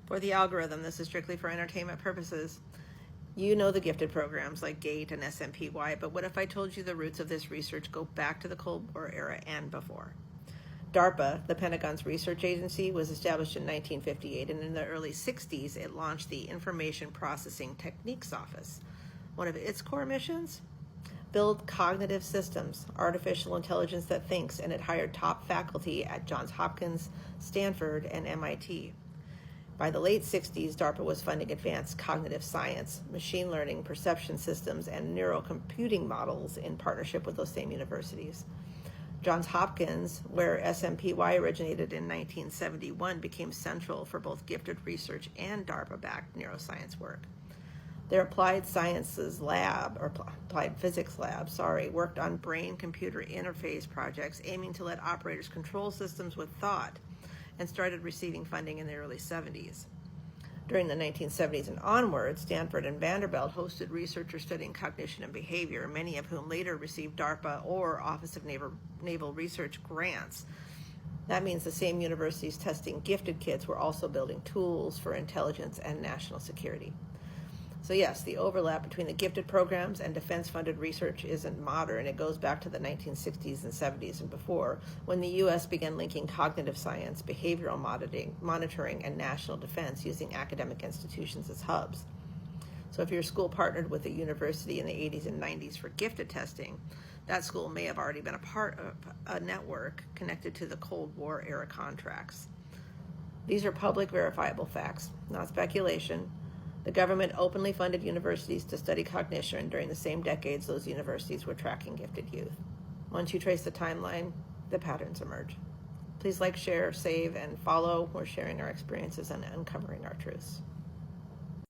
For the algorithm, this is strictly for entertainment purposes. You know the gifted programs like GATE and SMPY, but what if I told you the roots of this research go back to the Cold War era and before? DARPA, the Pentagon's research agency, was established in 1958, and in the early 60s, it launched the Information Processing Techniques Office. One of its core missions? Build cognitive systems, artificial intelligence that thinks, and it hired top faculty at Johns Hopkins, Stanford, and MIT. By the late 60s, DARPA was funding advanced cognitive science, machine learning, perception systems, and neurocomputing models in partnership with those same universities. Johns Hopkins, where SMPY originated in 1971, became central for both gifted research and DARPA-backed neuroscience work. Their applied physics lab, worked on brain-computer interface projects aiming to let operators control systems with thought, and started receiving funding in the early 70s. During the 1970s and onward, Stanford and Vanderbilt hosted researchers studying cognition and behavior, many of whom later received DARPA or Office of Naval Research grants. That means the same universities testing gifted kids were also building tools for intelligence and national security. So yes, the overlap between the gifted programs and defense-funded research isn't modern. It goes back to the 1960s and 70s and before, when the U.S. began linking cognitive science, behavioral monitoring, and national defense using academic institutions as hubs. So if your school partnered with a university in the 80s and 90s for gifted testing, that school may have already been a part of a network connected to the Cold War era contracts. These are public verifiable facts, not speculation. The government openly funded universities to study cognition during the same decades those universities were tracking gifted youth. Once you trace the timeline, the patterns emerge. Please like, share, save, and follow. We're sharing our experiences and uncovering our truths.